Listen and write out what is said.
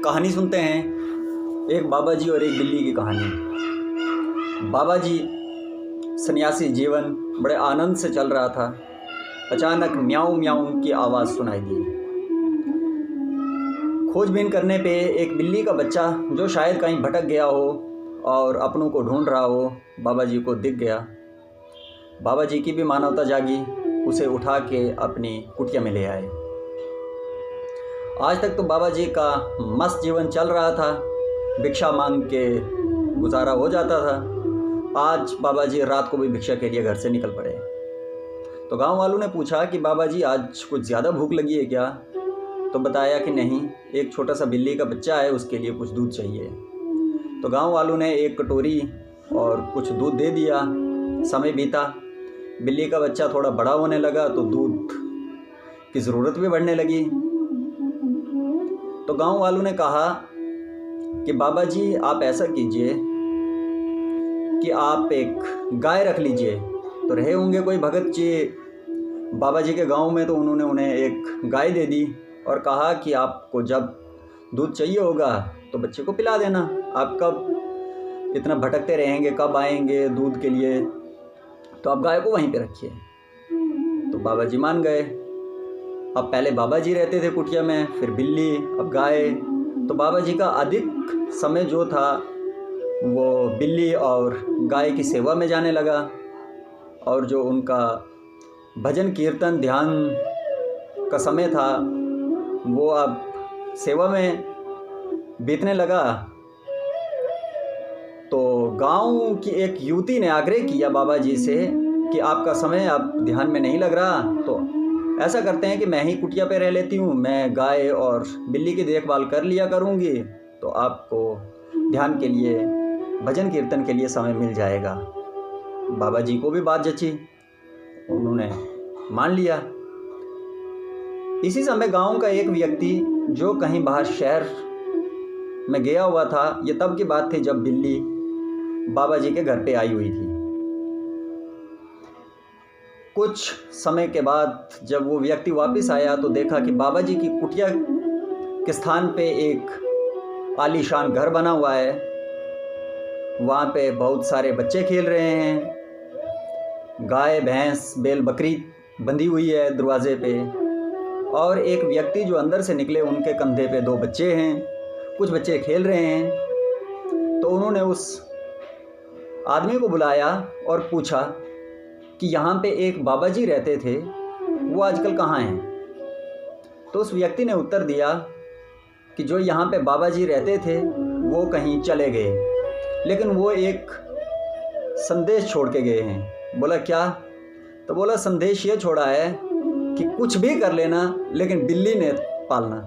कहानी सुनते हैं, एक बाबा जी और एक बिल्ली की कहानी। बाबा जी सन्यासी जीवन बड़े आनंद से चल रहा था। अचानक म्याऊं म्याऊं की आवाज़ सुनाई दी। खोजबीन करने पे एक बिल्ली का बच्चा जो शायद कहीं भटक गया हो और अपनों को ढूंढ रहा हो, बाबा जी को दिख गया। बाबा जी की भी मानवता जागी, उसे उठा के अपनी कुटिया में ले आए। आज तक तो बाबा जी का मस्त जीवन चल रहा था, भिक्षा मांग के गुजारा हो जाता था। आज बाबा जी रात को भी भिक्षा के लिए घर से निकल पड़े। तो गांव वालों ने पूछा कि बाबा जी आज कुछ ज़्यादा भूख लगी है क्या? तो बताया कि नहीं, एक छोटा सा बिल्ली का बच्चा है, उसके लिए कुछ दूध चाहिए। तो गांव वालों ने एक कटोरी और कुछ दूध दे दिया। समय बीता, बिल्ली का बच्चा थोड़ा बड़ा होने लगा तो दूध की ज़रूरत भी बढ़ने लगी। तो गांव वालों ने कहा कि बाबा जी आप ऐसा कीजिए कि आप एक गाय रख लीजिए। तो रहे होंगे कोई भगत जी बाबा जी के गांव में, तो उन्होंने उन्हें एक गाय दे दी और कहा कि आपको जब दूध चाहिए होगा तो बच्चे को पिला देना। आप कब इतना भटकते रहेंगे, कब आएंगे दूध के लिए, तो आप गाय को वहीं पे रखिए। तो बाबा जी मान गए। अब पहले बाबा जी रहते थे कुटिया में, फिर बिल्ली, अब गाय। तो बाबा जी का अधिक समय जो था वो बिल्ली और गाय की सेवा में जाने लगा, और जो उनका भजन कीर्तन ध्यान का समय था वो अब सेवा में बीतने लगा। तो गांव की एक युवती ने आग्रह किया बाबा जी से कि आपका समय अब ध्यान में नहीं लग रहा, तो ऐसा करते हैं कि मैं ही कुटिया पे रह लेती हूँ, मैं गाय और बिल्ली की देखभाल कर लिया करूँगी, तो आपको ध्यान के लिए, भजन कीर्तन के लिए समय मिल जाएगा। बाबा जी को भी बात जची, उन्होंने मान लिया। इसी समय गांव का एक व्यक्ति जो कहीं बाहर शहर में गया हुआ था, ये तब की बात थी जब बिल्ली बाबा जी के घर पे आई हुई थी। कुछ समय के बाद जब वो व्यक्ति वापस आया तो देखा कि बाबा जी की कुटिया के स्थान पे एक आलीशान घर बना हुआ है। वहाँ पे बहुत सारे बच्चे खेल रहे हैं, गाय भैंस बैल बकरी बंधी हुई है दरवाजे पे, और एक व्यक्ति जो अंदर से निकले उनके कंधे पे 2 बच्चे हैं, कुछ बच्चे खेल रहे हैं। तो उन्होंने उस आदमी को बुलाया और पूछा कि यहाँ पे एक बाबा जी रहते थे, वो आजकल कहाँ हैं? तो उस व्यक्ति ने उत्तर दिया कि जो यहाँ पे बाबा जी रहते थे वो कहीं चले गए, लेकिन वो एक संदेश छोड़ के गए हैं। बोला क्या? तो बोला संदेश ये छोड़ा है कि कुछ भी कर लेना लेकिन बिल्ली ने पालना।